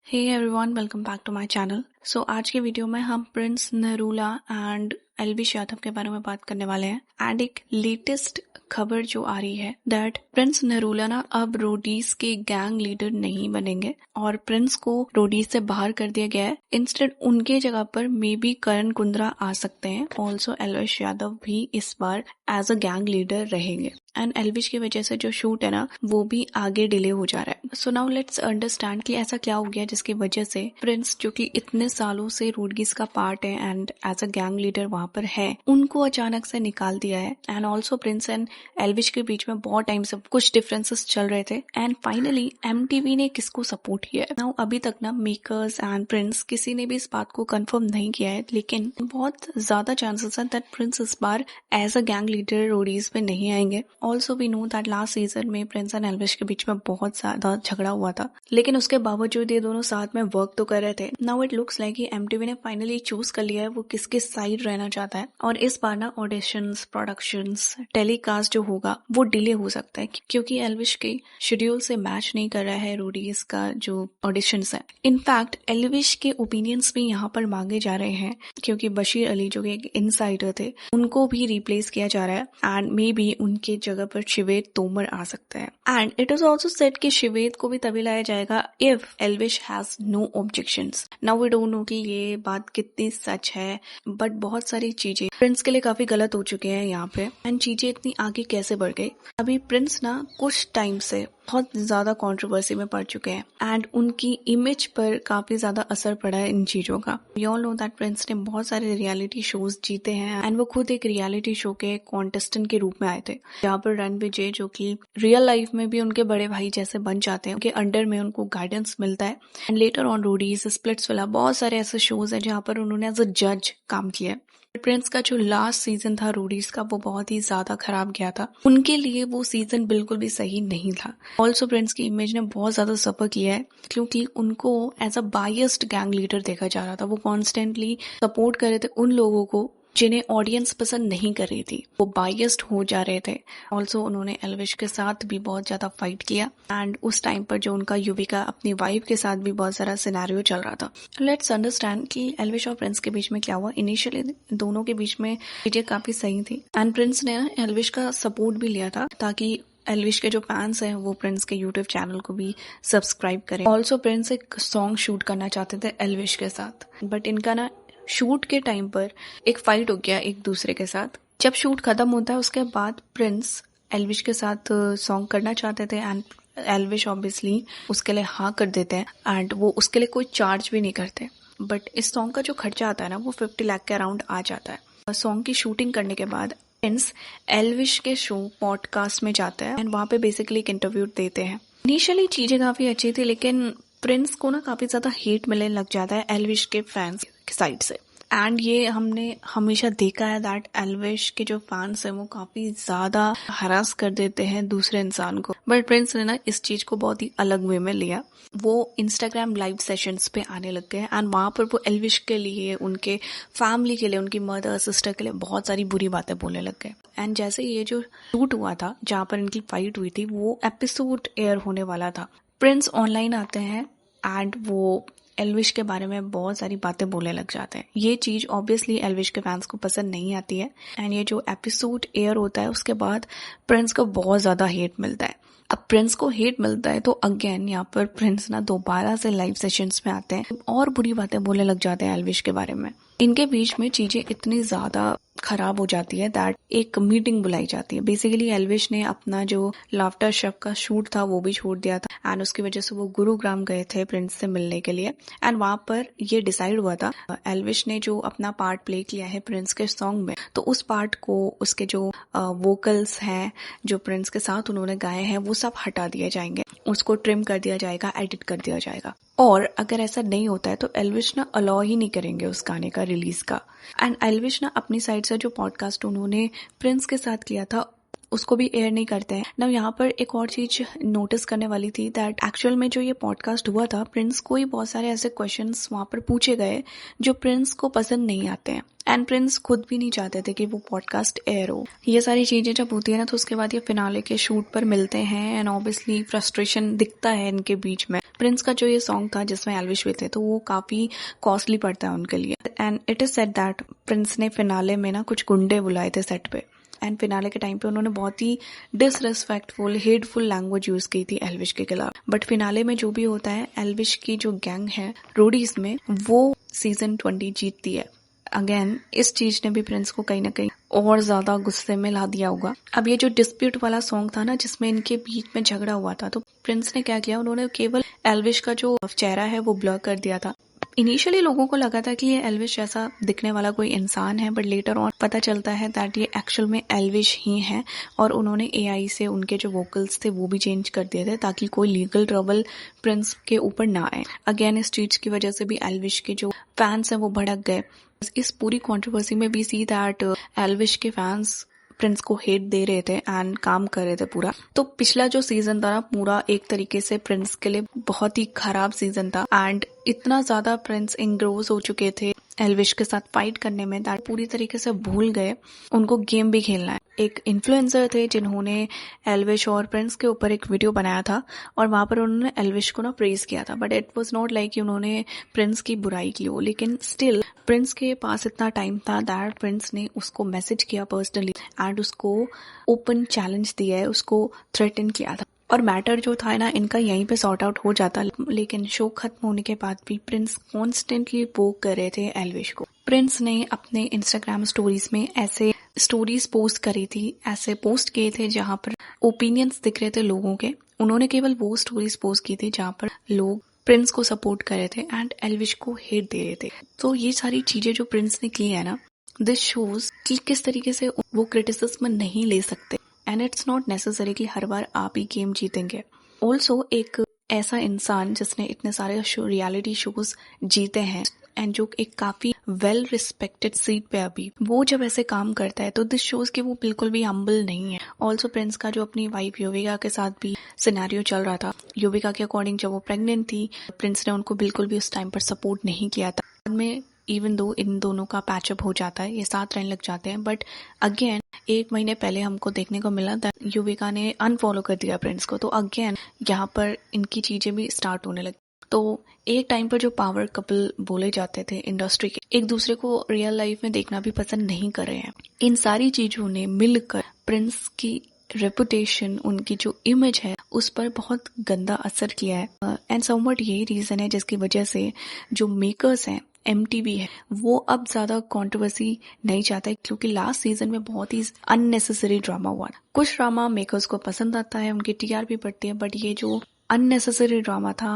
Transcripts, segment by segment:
Hey everyone, welcome back to my channel. So आज के video में हम प्रिंस नरूला एंड एल्विश यादव के बारे में बात करने वाले हैं। एंड एक लेटेस्ट खबर जो आ रही है दैट प्रिंस नरूला ना अब रोडीज के गैंग लीडर नहीं बनेंगे और प्रिंस को रोडीज से बाहर कर दिया गया है। इंस्टेड उनके जगह पर मे बी करण कुंद्रा आ सकते हैं। ऑल्सो एल्विश यादव भी इस बार एज अ गैंग लीडर रहेंगे एंड एल्विश की वजह से जो शूट है ना वो भी आगे डिले हो जा रहा है। सो नाउ लेट्स अंडरस्टैंड कि ऐसा क्या हो गया जिसकी वजह से प्रिंस जो कि इतने सालों से रोडीज का पार्ट है and as a gang leader वहां पर है, उनको अचानक से निकाल दिया है। And also Prince and Elvish के बीच में बहुत टाइम से कुछ डिफरेंसेस चल रहे थे एंड फाइनली एमटीवी ने किसको सपोर्ट किया है। नाउ अभी तक ना मेकर्स एंड प्रिंस किसी ने भी इस बात को कंफर्म नहीं किया है, लेकिन बहुत ज्यादा चांसेस है दैट प्रिंस इस बार as a gang leader Roadies में नहीं आएंगे। Also we know that last season में प्रिंस एंड एल्विश के बीच में बहुत ज्यादा झगड़ा हुआ था, लेकिन उसके बावजूद ये दोनों साथ में वर्क तो कर रहे थे। Now it looks like MTV ने फाइनली चूज कर लिया है वो किसके साइड रहना चाहता है। और इस बार ना ऑडिशंस, प्रोडक्शंस, टेलीकास्ट जो होगा वो डिले हो सकता है क्योंकि एल्विश के शेड्यूल से मैच नहीं कर रहा है रोडीज का जो ऑडिशंस है। इनफैक्ट एल्विश के ओपिनियंस भी यहाँ पर मांगे जा रहे हैं क्योंकि बशीर अली जो कि एक इनसाइडर थे उनको भी रिप्लेस किया जा रहा है एंड मे बी उनके जगह पर शिवेद तोमर आ सकता है। And it is also said कि शिवेद को भी तभी लाया जाएगा if Elvish has no objections. Now we don't know कि ये बात कितनी सच है, बट बहुत सारी चीजें प्रिंस के लिए काफी गलत हो चुके हैं यहाँ पे एंड चीजें इतनी आगे कैसे बढ़ गई। अभी प्रिंस ना कुछ टाइम से बहुत ज्यादा कंट्रोवर्सी में पड़ चुके हैं एंड उनकी इमेज पर काफी ज्यादा असर पड़ा है इन चीजों का। We all know that Prince ने बहुत सारे रियलिटी शोज जीते हैं एंड वो खुद एक रियलिटी शो के कॉन्टेस्टेंट के रूप में आए थे जहाँ पर रणविजय जो कि रियल लाइफ में भी उनके बड़े भाई जैसे बन जाते हैं, उनके अंडर में उनको गाइडेंस मिलता है। And later on Roadies, Splitsvilla, बहुत सारे ऐसे शोज है जहाँ पर उन्होंने एज अ जज काम किया। प्रिंस का जो लास्ट सीजन था रोडीज का वो बहुत ही ज्यादा खराब गया था, उनके लिए वो सीजन बिल्कुल भी सही नहीं था। ऑल्सो प्रिंस की इमेज ने बहुत ज्यादा सफर किया है क्योंकि उनको as a biased gang leader देखा जा रहा था। वो कॉन्स्टेंटली सपोर्ट कर रहे थे उन लोगों को जिन्हें ऑडियंस पसंद नहीं कर रही थी, वो बायस्ड हो जा रहे थे। ऑल्सो उन्होंने एल्विश के साथ भी बहुत ज्यादा फाइट किया एंड उस टाइम पर जो उनका युविका अपनी वाइफ के साथ भी बहुत सारा सिनेरियो चल रहा था। लेट्स अंडरस्टैंड कि एल्विश और प्रिंस के बीच में क्या हुआ। इनिशियली दोनों के बीच में चीजें काफी सही थी एंड प्रिंस ने एल्विश का सपोर्ट भी लिया था ताकि एल्विश के जो फैंस हैं वो प्रिंस के यूट्यूब चैनल को भी सब्सक्राइब करें। ऑल्सो प्रिंस एक सॉन्ग शूट करना चाहते थे एल्विश के साथ, बट इनका ना शूट के टाइम पर एक फाइट हो गया एक दूसरे के साथ। जब शूट खत्म होता है उसके बाद प्रिंस एल्विश के साथ सॉन्ग करना चाहते थे एंड एल्विश ऑब्वियसली उसके लिए हाँ कर देते हैं एंड वो उसके लिए कोई चार्ज भी नहीं करते। बट इस सॉन्ग का जो खर्चा आता है ना वो 50 लाख के अराउंड आ जाता है। सॉन्ग की शूटिंग करने के बाद प्रिंस एल्विश के शो पॉडकास्ट में जाता है एंड वहाँ पे बेसिकली एक इंटरव्यू देते हैं। इनिशियली चीजें काफी अच्छी थी लेकिन प्रिंस को ना काफी ज्यादा हेट मिलने लग जाता है एल्विश के फैंस की साइड से। एंड ये हमने हमेशा देखा है दैट एल्विश के जो फैंस हैं वो काफी ज्यादा हरास कर देते हैं दूसरे इंसान को। बट प्रिंस ने ना इस चीज को बहुत ही अलग वे में लिया। वो इंस्टाग्राम लाइव सेशंस पे आने लग गए एंड वहां पर वो एल्विश के लिए, उनके फैमिली के लिए, उनकी मदर सिस्टर के लिए बहुत सारी बुरी बातें बोलने लग गए। एंड जैसे ये जो शूट हुआ था जहाँ पर इनकी फाइट हुई थी वो एपिसोड एयर होने वाला था, प्रिंस ऑनलाइन आते हैं एंड वो एल्विश के बारे में बहुत सारी बातें बोलने लग जाते हैं। ये चीज ऑब्वियसली एल्विश के फैंस को पसंद नहीं आती है एंड ये जो एपिसोड एयर होता है उसके बाद प्रिंस को बहुत ज्यादा हेट मिलता है। अब प्रिंस को हेट मिलता है तो अगेन यहाँ पर प्रिंस ना दोबारा से लाइव सेशंस में आते हैं और बुरी बातें बोलने लग जाते हैं एल्विश के बारे में। इनके बीच में चीजें इतनी ज्यादा खराब हो जाती है दैट एक मीटिंग बुलाई जाती है। बेसिकली एल्विश ने अपना जो लाफ्टर शेफ का शूट था वो भी छोड़ दिया था एंड उसकी वजह से वो गुरुग्राम गए थे प्रिंस से मिलने के लिए एंड वहां पर ये डिसाइड हुआ था एल्विश ने जो अपना पार्ट प्ले किया है प्रिंस के सॉन्ग में तो उस पार्ट को, उसके जो वोकल्स हैं जो प्रिंस के साथ उन्होंने गाए हैं वो सब हटा दिए जाएंगे, उसको ट्रिम कर दिया जाएगा, एडिट कर दिया जाएगा। और अगर ऐसा नहीं होता है तो एल्विश ना अलाउ ही नहीं करेंगे उस गाने का रिलीज का। एंड एल्विश ना अपनी साइड से जो पॉडकास्ट उन्होंने प्रिंस के साथ किया था उसको भी एयर नहीं करते हैं ना। यहाँ पर एक और चीज नोटिस करने वाली थी दैट एक्चुअल में जो ये पॉडकास्ट हुआ था, प्रिंस को ही बहुत सारे ऐसे क्वेश्चंस वहां पर पूछे गए जो प्रिंस को पसंद नहीं आते हैं, एंड प्रिंस खुद भी नहीं चाहते थे कि वो पॉडकास्ट एयर हो। ये सारी चीजें जब होती है ना, तो उसके बाद ये फिनाले के शूट पर मिलते हैं एंड ऑब्वियसली फ्रस्ट्रेशन दिखता है इनके बीच में। प्रिंस का जो ये सॉन्ग था जिसमें एल्विश भी थे, तो वो काफी कॉस्टली पड़ता है उनके लिए, and it is said that Prince ने फिनाले में ना कुछ गुंडे बुलाए थे सेट पे, एंड फिनाले के टाइम पे उन्होंने बहुत ही डिसरेस्पेक्टफुल हेटफुल लैंग्वेज यूज की थी एल्विश के खिलाफ। बट फिनाले में जो भी होता है, एल्विश की जो गैंग है रोडीज में, वो सीजन 20 जीतती है। अगेन इस चीज ने भी प्रिंस को कहीं ना कहीं और ज्यादा गुस्से में ला दिया होगा। अब ये जो डिस्प्यूट वाला सॉन्ग था ना, जिसमें इनके बीच में झगड़ा हुआ था, तो प्रिंस ने क्या किया, उन्होंने केवल एल्विश का जो चेहरा है वो ब्लर कर दिया था। इनिशियली लोगों को लगा था कि ये एल्विश जैसा दिखने वाला कोई इंसान है, बट लेटर ऑन पता चलता है दैट ये एक्चुअल में एल्विश ही है, और उन्होंने एआई से उनके जो वोकल्स थे वो भी चेंज कर दिए थे ताकि कोई लीगल ट्रबल प्रिंस के ऊपर ना आए। अगेन इस चीज की वजह से भी एल्विश के जो फैंस हैं वो भड़क गए। इस पूरी कंट्रोवर्सी में भी सी दैट एल्विश के फैंस प्रिंस को हेट दे रहे थे एंड काम कर रहे थे पूरा। तो पिछला जो सीजन था ना, पूरा एक तरीके से प्रिंस के लिए बहुत ही खराब सीजन था, एंड इतना ज्यादा प्रिंस इंग्रोस हो चुके थे एल्विश के साथ फाइट करने में दैट पूरी तरीके से भूल गए उनको गेम भी खेलना है। एक इन्फ्लुएंसर थे जिन्होंने एल्विश और प्रिंस के ऊपर एक वीडियो बनाया था, और वहां पर उन्होंने एल्विश को ना प्रेज किया था, but it was not like उन्होंने प्रिंस की बुराई की हो। लेकिन स्टिल प्रिंस के पास इतना टाइम था दैट प्रिंस ने उसको मैसेज किया पर्सनली एंड उसको ओपन चैलेंज दिया है, उसको थ्रेटन किया था, और मैटर जो था ना इनका यहीं पे सॉर्ट आउट हो जाता। लेकिन शो खत्म होने के बाद भी प्रिंस कॉन्स्टेंटली पोक कर रहे थे एल्विश को। प्रिंस ने अपने इंस्टाग्राम स्टोरीज में ऐसे स्टोरीज पोस्ट करी थी, ऐसे पोस्ट किए थे जहां पर ओपिनियंस दिख रहे थे लोगों के। उन्होंने केवल वो स्टोरीज पोस्ट की थी जहां पर लोग प्रिंस को सपोर्ट कर रहे थे एंड एल्विश को हेट दे रहे थे। तो ये सारी चीजें जो प्रिंस ने की है ना, दिस शोज कि किस तरीके से वो क्रिटिसिज्म नहीं ले सकते, एंड इट्स नॉट नेसेसरी कि हर बार आप ही गेम जीतेंगे। ऑल्सो एक ऐसा इंसान जिसने इतने सारे रियलिटी शोज जीते हैं एंड जो एक काफी वेल रिस्पेक्टेड सीट पे अभी, वो जब ऐसे काम करता है तो दिस शोज कि वो बिल्कुल भी हम्बल नहीं है। ऑल्सो प्रिंस का जो अपनी वाइफ युविका के साथ भी सिनेरियो चल रहा था, युविका के अकॉर्डिंग जब वो प्रेग्नेंट थी, प्रिंस ने उनको बिल्कुल भी उस टाइम पर सपोर्ट नहीं किया था। बाद में इवन दो इन दोनों का पैचअप हो जाता है, ये साथ रहने लग जाते हैं, बट अगेन 1 महीने पहले हमको देखने को मिला दैट युविका ने अनफॉलो कर दिया प्रिंस को। तो अगेन यहाँ पर इनकी चीजें भी स्टार्ट होने लगी। तो एक टाइम पर जो पावर कपल बोले जाते थे इंडस्ट्री के, एक दूसरे को रियल लाइफ में देखना भी पसंद नहीं कर रहे हैं। इन सारी चीजों ने मिलकर प्रिंस की रेपुटेशन, उनकी जो इमेज है, उस पर बहुत गंदा असर किया है, एंड समवट यही रीजन है जिसकी वजह से जो मेकर्स हैं, MTV है, वो अब ज्यादा कंट्रोवर्सी नहीं चाहता है, क्योंकि लास्ट सीजन में बहुत ही अननेसेसरी ड्रामा हुआ। कुछ ड्रामा मेकर्स को पसंद आता है, उनकी TRP बढ़ती है, बट ये जो unnecessary drama tha,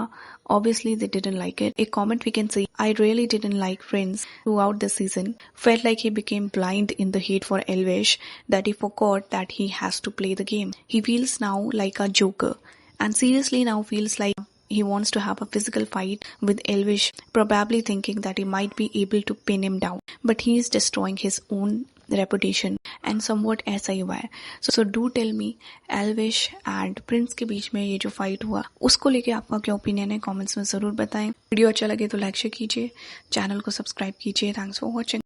obviously they didn't like it. A comment we can say, I really didn't like Prince throughout the season. Felt like he became blind in the hate for Elvish, that he forgot that he has to play the game. He feels now like a joker, and seriously now feels like he wants to have a physical fight with Elvish, probably thinking that he might be able to pin him down, but he is destroying his own reputation, and somewhat ऐसा ही हुआ है। So do tell me, Elvish and Prince के बीच में ये जो fight हुआ, उसको लेके आपका क्या ओपिनियन है, कमेंट्स में जरूर बताएं। वीडियो अच्छा लगे तो लाइक शेयर कीजिए, चैनल को सब्सक्राइब कीजिए। Thanks for watching.